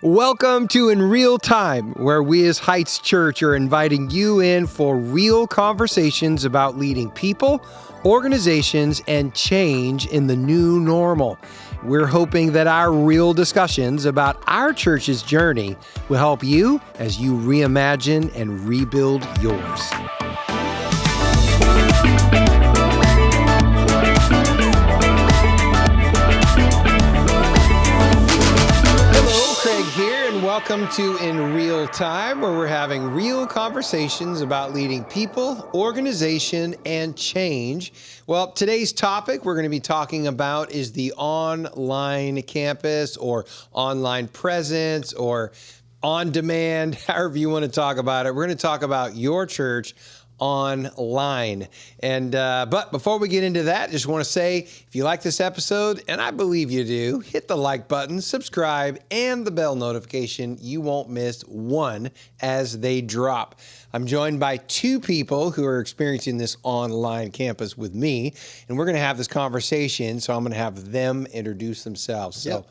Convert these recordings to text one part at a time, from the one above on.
Welcome to In Real Time, where we as Heights Church are inviting you in for real conversations about leading people, organizations, and change in the new normal. We're hoping that our real discussions about our church's journey will help you as you reimagine and rebuild yours. Welcome to In Real Time, where we're having real conversations about leading people, organization, and change. Well, today's topic we're going to be talking about is the online campus or online presence or on demand, however you want to talk about it. We're going to talk about your church online. And but before we get into that, just want to say, if you like this episode, and I believe you do, hit the like button, subscribe, and the bell notification. You won't miss one as they drop. I'm joined by two people who are experiencing this online campus with me, and we're going to have this conversation, so I'm going to have them introduce themselves. So. Yep.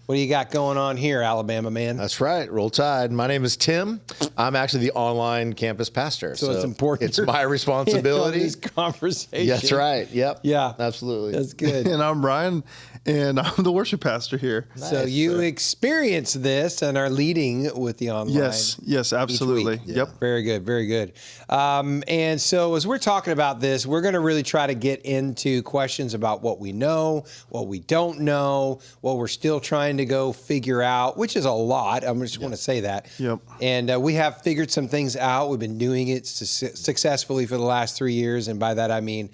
What do you got going on here, Alabama man? That's right. Roll Tide. My name is Tim. I'm actually the online campus pastor. So it's important. It's my responsibility. These conversations. That's right. Yep. Yeah. Absolutely. That's good. And I'm Ryan, and I'm the worship pastor here. Nice. So you experienced this and are leading with the online. Yes, absolutely. Yeah. Yep. Very good, very good. And so as we're talking about this, we're going to really try to get into questions about what we know, what we don't know, what we're still trying to go figure out, which is a lot. I just want to say that. Yep. And we have figured some things out. We've been doing it successfully for the last 3 years, and by that I mean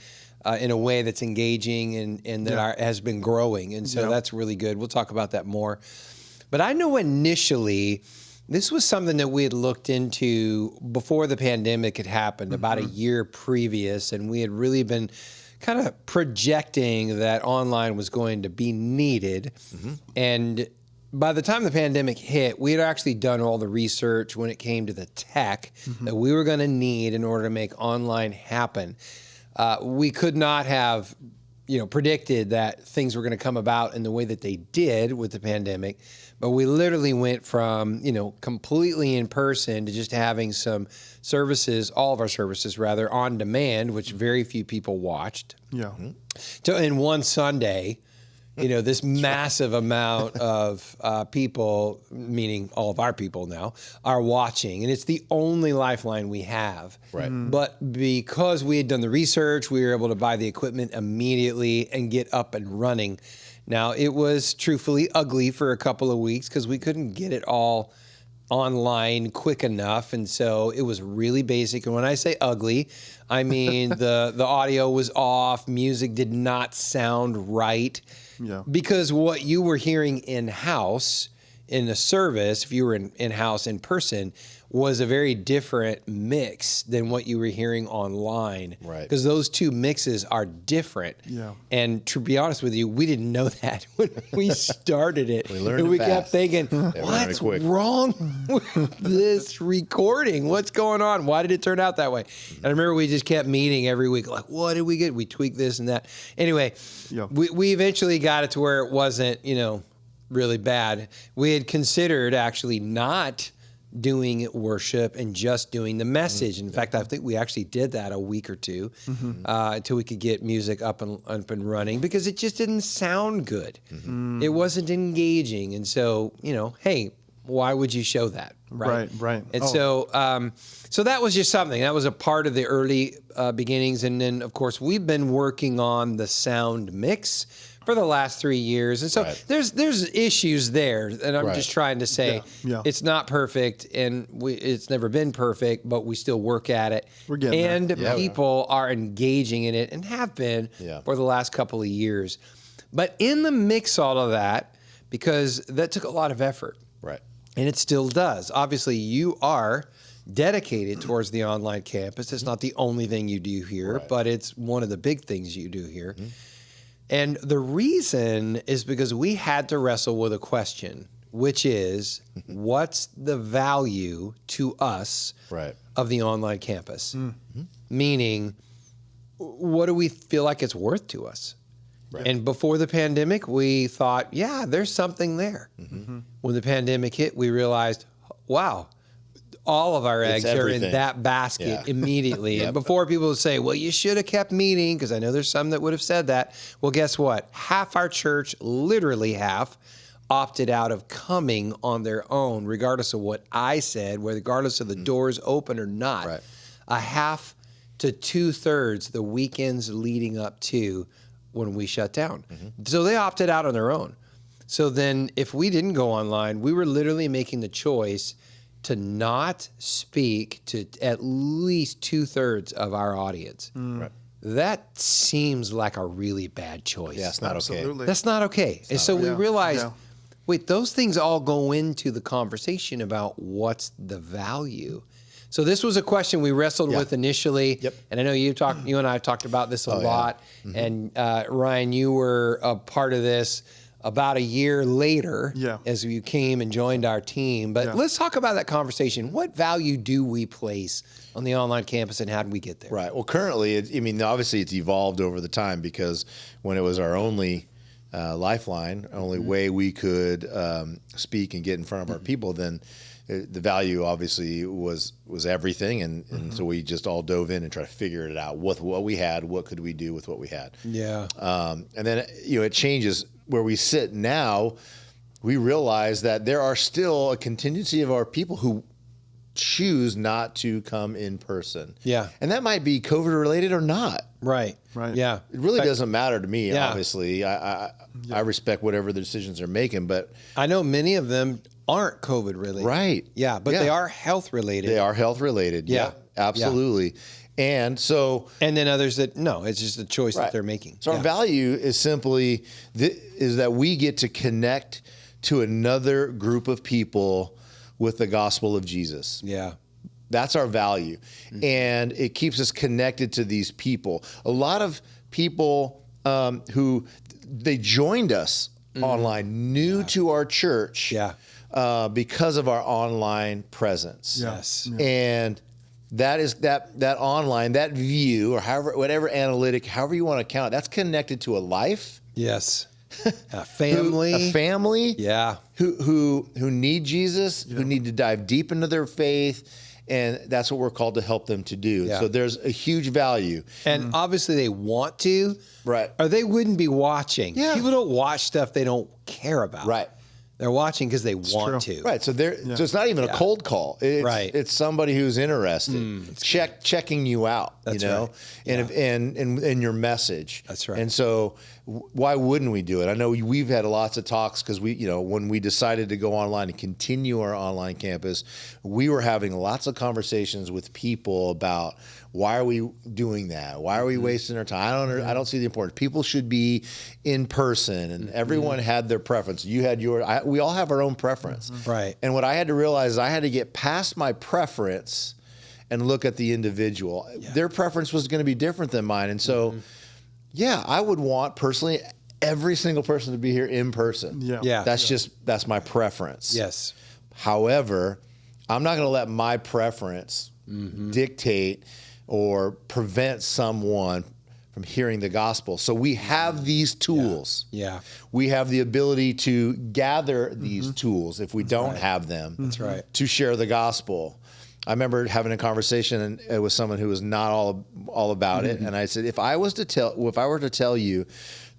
in a way that's engaging and that has been growing. And so that's really good. We'll talk about that more. But I know initially this was something that we had looked into before the pandemic had happened, about a year previous, and we had really been kind of projecting that online was going to be needed. And by the time the pandemic hit, we had actually done all the research when it came to the tech that we were going to need in order to make online happen. We could not have, predicted that things were going to come about in the way that they did with the pandemic. But we literally went from, completely in person to just having some services, all of our services rather, on demand, which very few people watched. Yeah. To in one Sunday, this massive amount of people, meaning all of our people now, are watching. And it's the only lifeline we have. Right. But because we had done the research, we were able to buy the equipment immediately and get up and running. Now, it was truthfully ugly for a couple of weeks because we couldn't get it all online quick enough. And so it was really basic. And when I say ugly, I mean the audio was off. Music did not sound right. Yeah. Because what you were hearing in-house in the service, if you were in-house in person, was a very different mix than what you were hearing online. Right. Because those two mixes are different. Yeah. And to be honest with you, we didn't know that when we started it. We learned and we it kept fast. thinking, what's wrong with this recording? What's going on? Why did it turn out that way? And I remember we just kept meeting every week, like, what did we get? We tweaked this and that. Anyway, we eventually got it to where it wasn't, really bad. We had considered actually not doing worship and just doing the message. In fact, I think we actually did that a week or two until we could get music up and running because it just didn't sound good. It wasn't engaging. And so, hey, why would you show that? Right. And so that was just something. That was a part of the early beginnings. And then, of course, we've been working on the sound mix for the last 3 years. And so there's issues there. And I'm just trying to say it's not perfect and it's never been perfect, but we still work at it. We're getting there. People are engaging in it and have been for the last couple of years. But in the mix all of that, because that took a lot of effort. Right. And it still does. Obviously, you are dedicated towards the online campus. It's not the only thing you do here, but it's one of the big things you do here. And the reason is because we had to wrestle with a question, which is, what's the value to us of the online campus? Meaning, what do we feel like it's worth to us? Right. And before the pandemic, we thought, yeah, there's something there. When the pandemic hit, we realized, wow, all of our eggs are in everything. that basket Yeah. immediately. Yep. And before people would say, well, you should have kept meeting, because I know there's some that would have said that. Well, guess what? Half our church, literally half, opted out of coming on their own, regardless of what I said, regardless of the doors open or not. Right. A half to 2/3 the weekends leading up to when we shut down. So they opted out on their own. So then if we didn't go online, we were literally making the choice to not speak to at least 2/3 of our audience. Right. That seems like a really bad choice. Yeah, it's not Absolutely. That's not okay. And so we Yeah. realized, Yeah. wait, those things all go into the conversation about what's the value. So this was a question we wrestled with initially. Yep. And I know you and I have talked about this a lot. And Ryan, you were a part of this about a year later as you came and joined our team. But let's talk about that conversation. What value do we place on the online campus, and how did we get there? Right. Well, currently, obviously it's evolved over the time, because when it was our only lifeline, only way we could speak and get in front of our people, then the value obviously was everything. And so we just all dove in and tried to figure it out with what we had, what could we do with what we had. Yeah. And then, it changes where we sit now. We realize that there are still a contingency of our people who choose not to come in person. Yeah. And that might be COVID related or not. Right. Right. Yeah. It really doesn't matter to me, Yeah. obviously. I respect whatever the decisions they're making, but I know many of them aren't COVID related. right. Yeah, but they are health related. They are health related. Yeah. Absolutely. And so And then others that, no, it's just a choice that they're making. So our value is simply is that we get to connect to another group of people with the gospel of Jesus. Yeah. That's our value. And it keeps us connected to these people. A lot of people who they joined us online, new to our church, because of our online presence. Yes. And that is that online, that view, or whatever analytic, however you want to count it, that's connected to a life. Yes. A family. A family. Yeah. Who need Jesus, who need to dive deep into their faith, and that's what we're called to help them to do. Yeah. So there's a huge value. And obviously they want to. Right. Or they wouldn't be watching. Yeah. People don't watch stuff they don't care about. Right. They're watching because they want to. Right. So so it's not even a cold call. It's, It's somebody who's interested, checking you out. That's right. Yeah. And your message. That's right. And so why wouldn't we do it? I know we've had lots of talks, because when we decided to go online and continue our online campus, we were having lots of conversations with people about, why are we doing that? Why are we wasting our time? I don't see the importance. People should be in person, and everyone had their preference. You had we all have our own preference. Right. And what I had to realize is I had to get past my preference and look at the individual. Yeah. Their preference was going to be different than mine. And so, I would want personally every single person to be here in person. Yeah. That's my preference. Yes. However, I'm not going to let my preference dictate or prevent someone from hearing the gospel. So we have these tools. Yeah. We have the ability to gather these tools if we don't have them. That's right. To share the gospel. I remember having a conversation with someone who was not all about it, and I said, if I were to tell you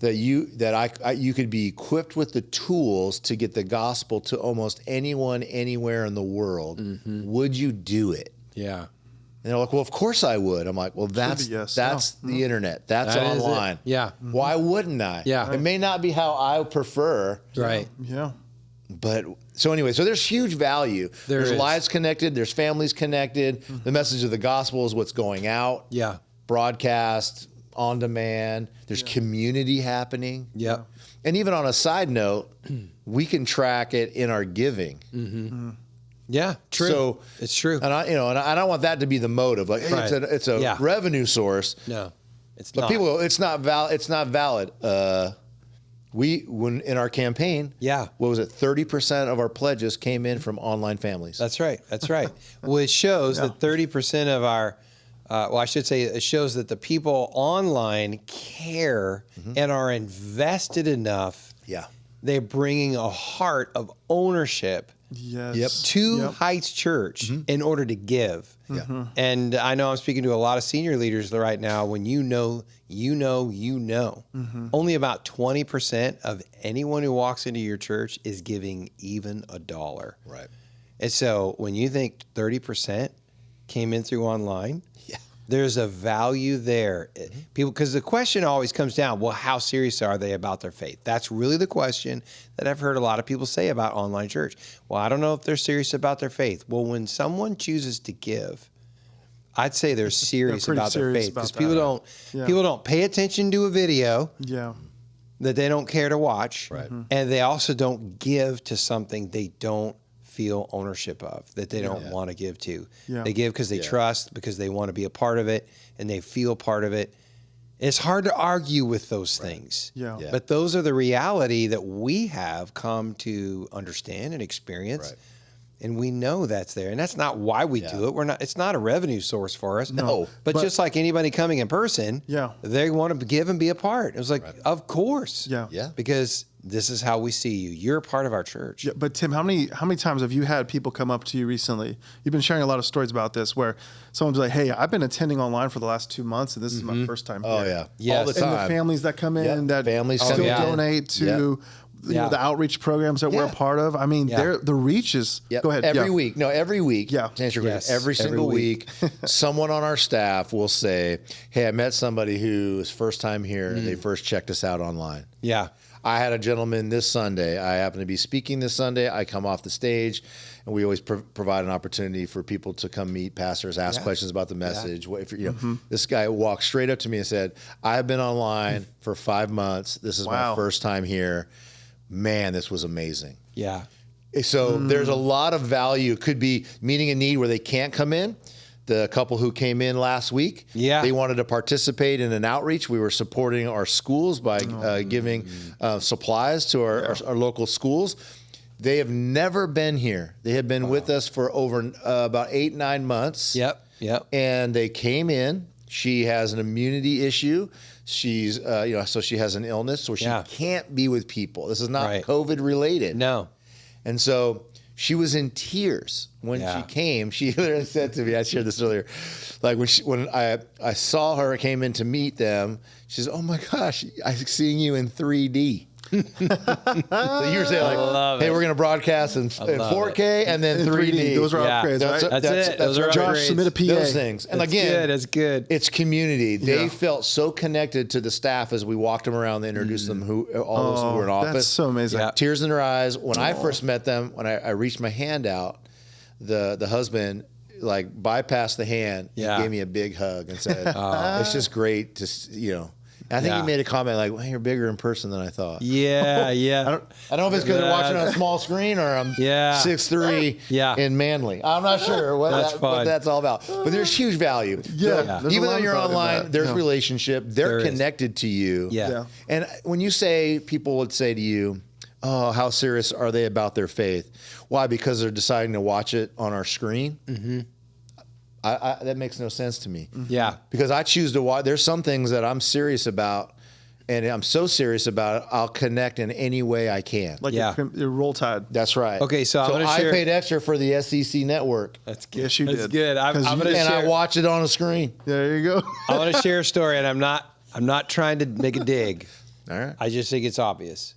that you could be equipped with the tools to get the gospel to almost anyone anywhere in the world, would you do it? Yeah. And they're like, well, of course I would. I'm like, well, that's the internet. That's That is online. it. Yeah. Why wouldn't I? Yeah. It may not be how I prefer. Right. Yeah. But so anyway, so there's huge value. There's is. lives connected. There's families connected. The message of the gospel is what's going out. Yeah. Broadcast, on demand. There's community happening. Yep. And even on a side note, we can track it in our giving. Yeah, true. So it's true. And I don't want that to be the motive. Like, hey, it's a revenue source. No, it's but not. People, it's not valid. It's not valid. When in our campaign, what was it? 30% of our pledges came in from online families. That's right. That's right. Which shows that 30% of our well, I should say it shows that the people online care and are invested enough. Yeah. They're bringing a heart of ownership Yes. to Heights Church in order to give. Yeah. And I know I'm speaking to a lot of senior leaders right now. When you know, only about 20% of anyone who walks into your church is giving even $1. Right. And so when you think 30% came in through online, there's a value there. People, because the question always comes down, well, how serious are they about their faith? That's really the question that I've heard a lot of people say about online church. Well, I don't know if they're serious about their faith. Well, when someone chooses to give, I'd say they're serious about their faith, because people don't pay attention to a video that they don't care to watch, and they also don't give to something they don't feel ownership of, that they don't want to give to. They give because they trust, because they want to be a part of it, and they feel part of it. It's hard to argue with those things. But those are the reality that we have come to understand and experience. And we know that's there. And that's not why we do it. It's not a revenue source for us. No. But just like anybody coming in person, they want to give and be a part. It was like, of course. Because this is how we see you. You're a part of our church. But Tim, how many times have you had people come up to you recently? You've been sharing a lot of stories about this, where someone's like, "Hey, I've been attending online for the last 2 months, and this is my first time here." All the time. And the families that come in that families still donate to you know, the outreach programs that we're a part of. I mean, the reach is. Go ahead. Every week. To answer your question, every single week, someone on our staff will say, "Hey, I met somebody who is first time here, and they first checked us out online." I had a gentleman this Sunday. I happen to be speaking this Sunday. I come off the stage, and we always provide an opportunity for people to come meet pastors, ask questions about the message. If, you know, this guy walked straight up to me and said, "I've been online for 5 months. This is my first time here. Man, this was amazing." So there's a lot of value. It could be meeting a need where they can't come in. The couple who came in last week, they wanted to participate in an outreach. We were supporting our schools by giving supplies to our local schools. They have never been here. They have been with us for over about 8-9 months. And they came in. She has an immunity issue. She's, so she has an illness, so she can't be with people. This is not COVID related. No. And so she was in tears when she came. She literally said to me, I shared this earlier, like when I saw her, came in to meet them, she says, "Oh my gosh, I'm seeing you in 3D. So you were saying like, "Hey, we're going to broadcast in 4K and then 3D. Those are upgrades, right? That's it. Those are Josh, upgrades. submit a PA. Those things. And again, that's good. It's community. They felt so connected to the staff as we walked them around. They introduced them, all those who were in office. That's so amazing. Tears in their eyes. When I first met them, when I reached my hand out, the husband like bypassed the hand and gave me a big hug and said, "It's just great to, you know." I think he made a comment like, "Well, you're bigger in person than I thought." I don't know if it's because they're watching on a small screen or I'm 6'3" in Manly. I'm not sure what that's all about. But there's huge value. Even though you're online, there's relationship. They're connected to you. And when you say, people would say to you, "Oh, how serious are they about their faith?" Why? Because they're deciding to watch it on our screen. That makes no sense to me. Because I choose to watch. There's some things that I'm serious about, and I'm so serious about it, I'll connect in any way I can. Like your Roll Tide. That's right. Okay, so I'm gonna I share. paid extra for the SEC network. That's good. Yes, you That's did. good. I'm gonna And share. I watch it on a screen. There you go. I want to share a story, and I'm not trying to make a dig. All right. I just think it's obvious.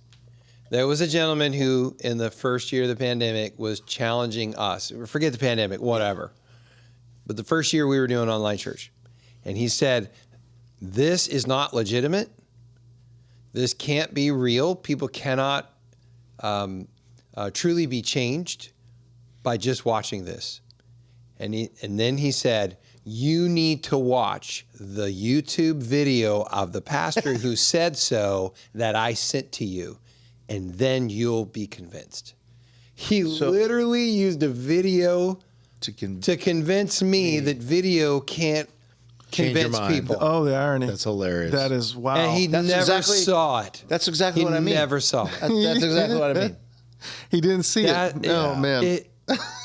There was a gentleman who, in the first year of the pandemic, was challenging us. Forget the pandemic, whatever. But the first year we were doing online church. And he said, "This is not legitimate. This can't be real. People cannot truly be changed by just watching this." And then he said, "You need to watch the YouTube video of the pastor who said so that I sent to you, and then you'll be convinced." He literally used a video to convince me that video can't convince people. Oh, the irony. That's hilarious. That is wow. And he never saw it. That's exactly what I mean. He never saw it. That's exactly what I mean. He didn't see it. Oh, man.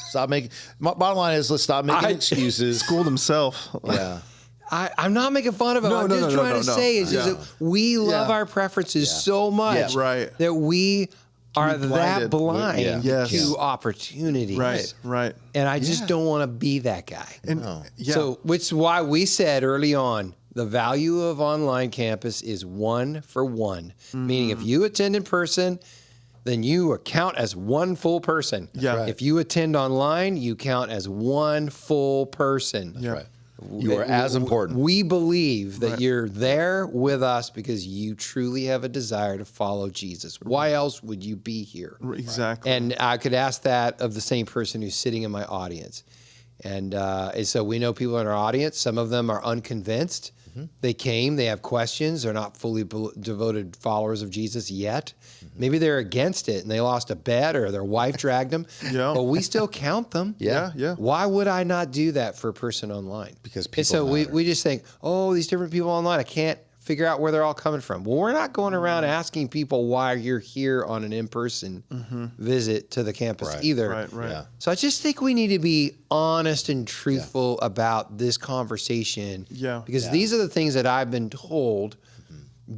Stop making. Bottom line is, let's stop making excuses. Schooled himself. I'm not making fun of him. No, I'm no, just no, trying no, to no. say is just that we love Yeah. our preferences so much Right. that we are that blinded. blind Yes. to opportunities. Right. And I just don't want to be that guy. And So, which is why we said early on, the value of online campus is 1 for 1. Meaning if you attend in person, then you count as one full person. Yeah. Right. If you attend online, you count as one full person. Yeah. Right. You are as important. We believe that you're there with us because you truly have a desire to follow Jesus. Why else would you be here? Exactly. And I could ask that of the same person who's sitting in my audience. And so we know people in our audience, some of them are unconvinced. They came, they have questions, they're not fully devoted followers of Jesus yet. Maybe they're against it and they lost a bet or their wife dragged them, but we still count them. Yeah. Why would I not do that for a person online? Because And people so matter. we just think, oh, these different people online, I can't figure out where they're all coming from. Well, we're not going around asking people why you're here on an in-person visit to the campus either. Right. Yeah. So I just think we need to be honest and truthful about this conversation. Yeah. Because these are the things that I've been told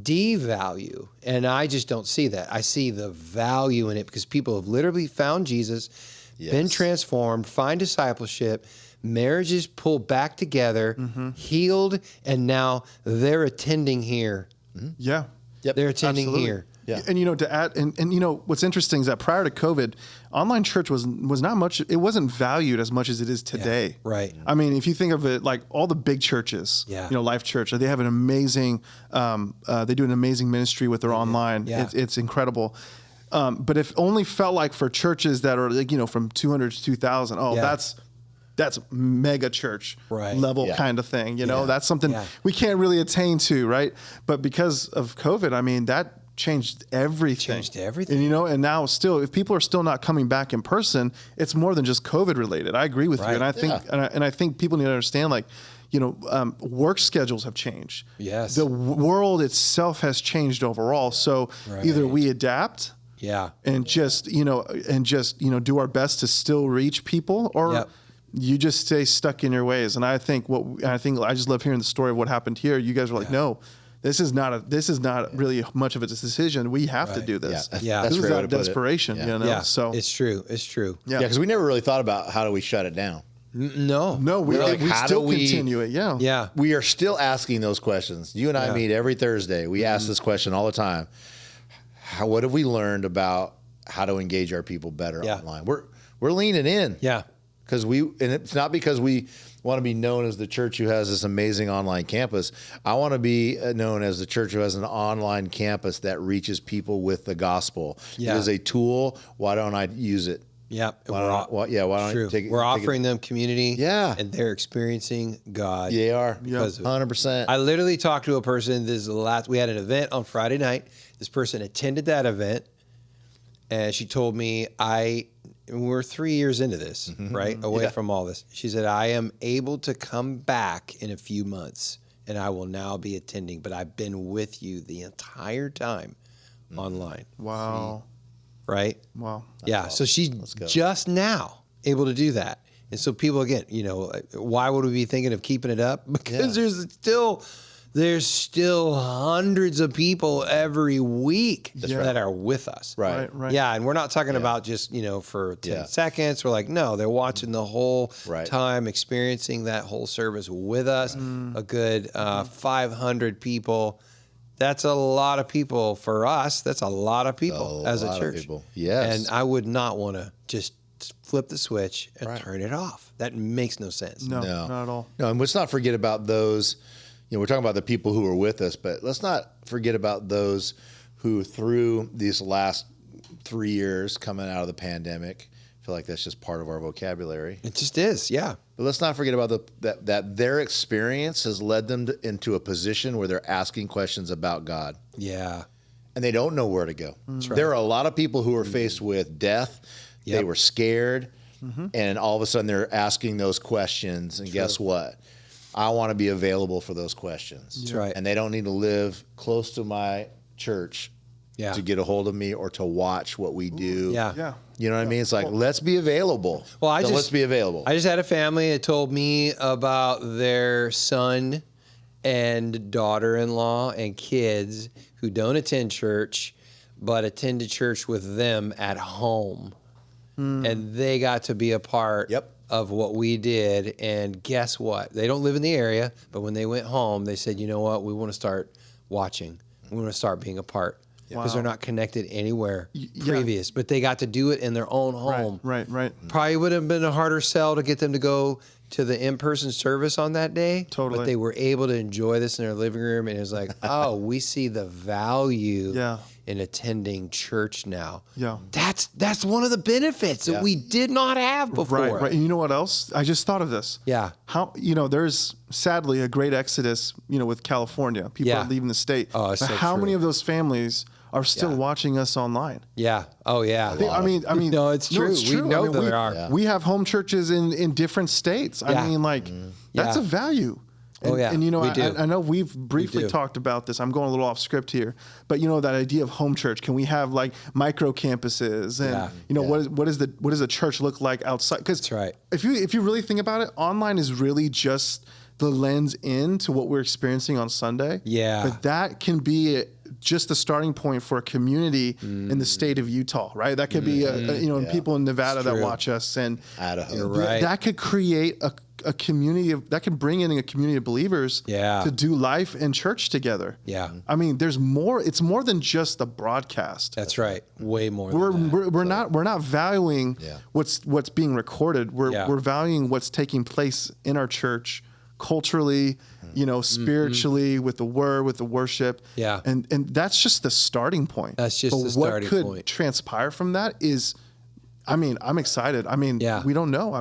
devalue. And I just don't see that. I see the value in it because people have literally found Jesus, been transformed, find discipleship, marriages pulled back together, healed, and now they're attending here. Yeah. Yep. They're attending Absolutely. here. Yeah. And to add, and what's interesting is that prior to COVID, online church was not much. It wasn't valued as much as it is today. Right. I mean, if you think of it, like all the big churches, Life Church, they have an amazing, they do an amazing ministry with their online. Yeah. It's incredible. But if only felt like for churches that are like, from 200 to 2,000, that's mega church level kind of thing. That's something we can't really attain to, right? But because of COVID, I mean, that changed everything. And now still, if people are still not coming back in person, it's more than just COVID related. I agree with you. And I think, and I think people need to understand, like, work schedules have changed. Yes. The world itself has changed overall. So either we adapt and just do our best to still reach people, or you just stay stuck in your ways. And I think I just love hearing the story of what happened here. You guys were like, no, this is not really much of a decision. We have to do this. That's this is a great way out to of put it. desperation. So it's true. Yeah, because we never really thought about how do we shut it down. No, we like, how still do we- continue it. Yeah. We are still asking those questions. You and I meet every Thursday. We ask this question all the time. What have we learned about how to engage our people better online? We're leaning in. Because and it's not because we want to be known as the church who has this amazing online campus. I want to be known as the church who has an online campus that reaches people with the gospel. It is a tool. Why don't I use it? Yep. Why don't I take it? We're offering them community. Yeah. And they're experiencing God. They are. Because of it. 100%. I literally talked to a person. We had an event on Friday night. This person attended that event, and she told me, we're 3 years into this, right? Away from all this. She said, I am able to come back in a few months and I will now be attending, but I've been with you the entire time online. Wow. Right? Wow. Yeah. So she's just now able to do that. And so people, again, why would we be thinking of keeping it up? Because there's still hundreds of people every week that are with us. Right. Yeah, and we're not talking about just, for 10 seconds. We're like, no, they're watching the whole time, experiencing that whole service with us. A good 500 people. That's a lot of people for us. That's a lot of people as a church. Yes. And I would not want to just flip the switch and turn it off. That makes no sense. No, not at all. No, and let's not forget about those. We're talking about the people who are with us, but let's not forget about those who, through these last 3 years coming out of the pandemic, I feel like that's just part of our vocabulary. It just is, yeah. But let's not forget about that their experience has led them into a position where they're asking questions about God. Yeah. And they don't know where to go. There are a lot of people who are faced with death. They were scared, and all of a sudden they're asking those questions. And guess what? I want to be available for those questions. That's right. And they don't need to live close to my church to get a hold of me or to watch what we do. Yeah. You know what I mean? It's like, let's be available. Well, let's be available. I just had a family that told me about their son and daughter-in-law and kids who don't attend church, but attended church with them at home. And they got to be a part of what we did. And guess what? They don't live in the area, but when they went home, they said, you know what? We want to start watching. We want to start being a part. Because they're not connected anywhere previous. But they got to do it in their own home. Right. Probably would have been a harder sell to get them to go to the in-person service on that day. Totally. But they were able to enjoy this in their living room. And it was like, oh, we see the value in attending church now. Yeah. That's one of the benefits that we did not have before. Right. And you know what else? I just thought of this. Yeah. How, there's sadly a great exodus, with California. People are leaving the state. Oh, but so how true. many of those families are still watching us online? Yeah. Oh, yeah. I mean, no, it's true. It's true. We know that there are. We have home churches in different states. I mean, that's a value. And, and we do. I know we've briefly talked about this. I'm going a little off script here, but that idea of home church. Can we have like micro campuses? And what does a church look like outside? Because that's right. If you really think about it, online is really just the lens into what we're experiencing on Sunday. Yeah. But that can be just the starting point for a community in the state of Utah, right? That could be and people in Nevada that watch us, and Idaho. Right. that could create a community that can bring in a community of believers to do life in church together. Yeah. I mean, there's more. It's more than just the broadcast. That's right. Way more. We're not valuing what's being recorded. We're valuing what's taking place in our church culturally, spiritually, with the word, with the worship. Yeah. And that's just the starting point. That's just the starting point. What could transpire from that is, I'm excited. We don't know.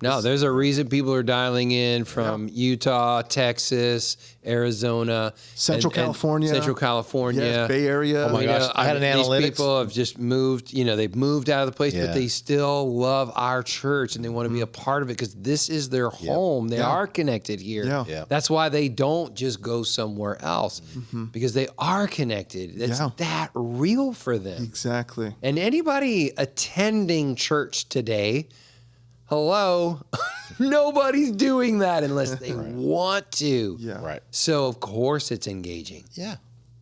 No, there's a reason people are dialing in from Utah, Texas, Arizona, Central California, yes, Bay Area. Oh my gosh, I had an these analytics. people have just moved. They've moved out of the place, but they still love our church and they want to be a part of it because this is their home. They are connected here. Yeah. That's why they don't just go somewhere else because they are connected. It's that real for them. Exactly. And anybody attending church today, hello, nobody's doing that unless they want to. Yeah. Right. So of course it's engaging. Yeah.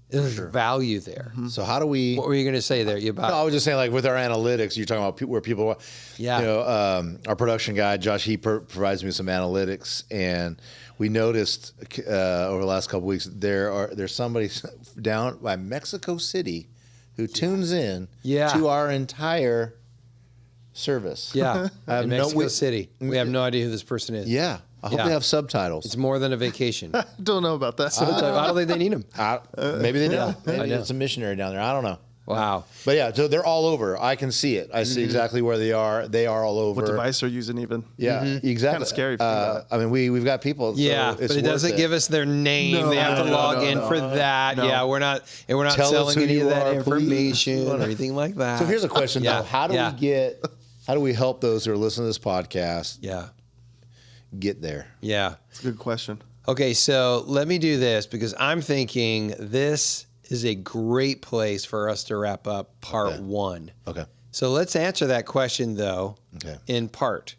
There's value there. So how do we? What were you going to say there? No, I was just saying, like with our analytics, you're talking about where people. Our production guy Josh, he provides me some analytics, and we noticed over the last couple of weeks there's somebody down by Mexico City who tunes in to our entire service. Yeah, in Mexico City. We have no idea who this person is. Yeah. I hope they have subtitles. It's more than a vacation. Don't know about that. I don't think they need them. Maybe they don't. Maybe it's a missionary down there. I don't know. Wow. But yeah, so they're all over. I can see it. I see exactly where they are. They are all over. What device they're using even. Yeah, exactly. Kind of scary. We've got people. Yeah, so it's but it doesn't give us their name. They have to log in for that. Yeah, we're not Tell selling any of that information or anything like that. So here's a question though. How do we help those who are listening to this podcast get there? Yeah. It's a good question. Okay, so let me do this because I'm thinking this is a great place for us to wrap up part one. Okay. So let's answer that question, though, in part,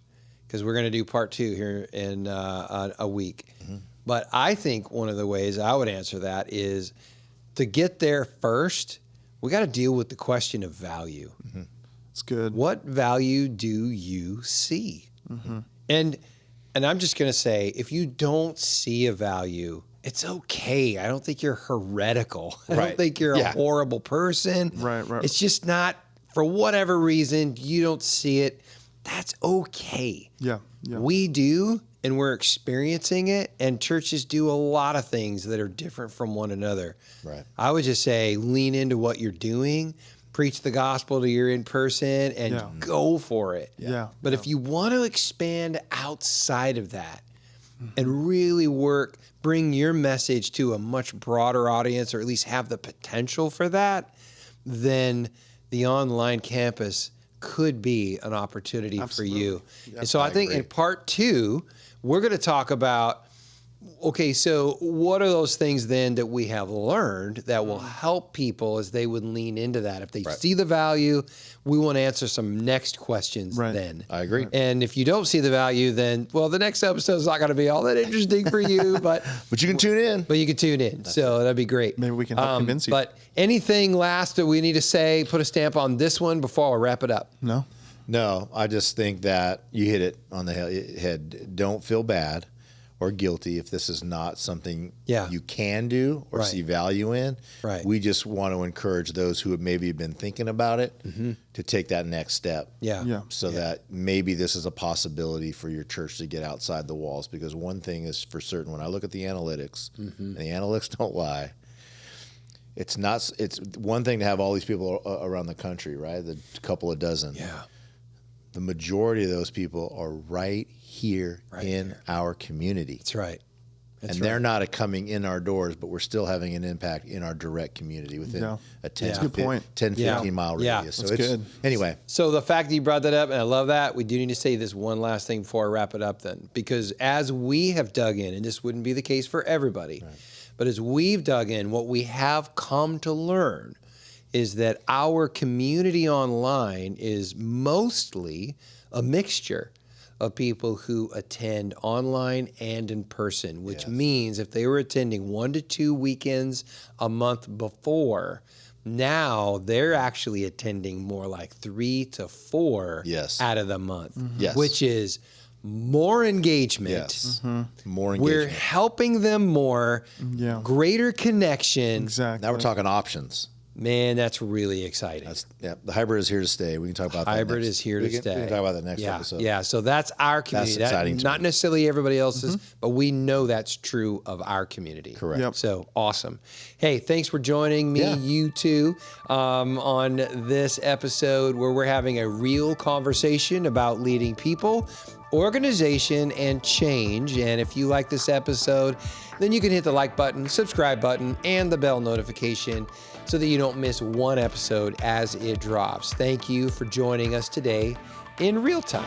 because we're going to do part two here in a week. But I think one of the ways I would answer that is to get there first, we got to deal with the question of value. It's good. What value do you see? And I'm just going to say, if you don't see a value, it's okay. I don't think you're heretical. I don't think you're a horrible person. Right. It's just not, for whatever reason, you don't see it. That's okay. Yeah. We do, and we're experiencing it, and churches do a lot of things that are different from one another. Right. I would just say lean into what you're doing, preach the gospel to your in-person, and go for it. But if you want to expand outside of that and really bring your message to a much broader audience, or at least have the potential for that, then the online campus could be an opportunity for you. And so I think in part two, we're going to talk about Okay, so what are those things then that we have learned that will help people as they would lean into that? If they see the value, we want to answer some next questions then. I agree. And if you don't see the value, then, well, the next episode is not going to be all that interesting for you, but you can tune in. But you can tune in. So that'd be great. Maybe we can help convince you. But anything last that we need to say, put a stamp on this one before I wrap it up? No, I just think that you hit it on the head. Don't feel bad or guilty if this is not something you can do or see value in. Right. We just want to encourage those who have maybe been thinking about it to take that next step. So that maybe this is a possibility for your church to get outside the walls. Because one thing is for certain, when I look at the analytics, and the analytics don't lie, it's one thing to have all these people around the country, right? The couple of dozen. The majority of those people are right here in our community. That's right. They're not coming in our doors, but we're still having an impact in our direct community within a 10, 15 mile radius. So that's good. Anyway. So the fact that you brought that up, and I love that, we do need to say this one last thing before I wrap it up then. Because as we have dug in, and this wouldn't be the case for everybody, but as we've dug in, what we have come to learn is that our community online is mostly a mixture of people who attend online and in person, which means if they were attending 1 to 2 weekends a month before, now they're actually attending more like 3 to 4 out of the month, which is more engagement. More engagement. We're helping them more, greater connection. Exactly. Now we're talking options. Man, that's really exciting. The hybrid is here to stay. We can talk about that. Hybrid is here to stay. We can talk about that next episode. Yeah, so that's our community. That's exciting. Not necessarily everybody else's, but we know that's true of our community. Correct. So awesome. Hey, thanks for joining me, you two, on this episode where we're having a real conversation about leading people, organization, and change. And if you like this episode, then you can hit the like button, subscribe button, and the bell notification so that you don't miss one episode as it drops. Thank you for joining us today in real time.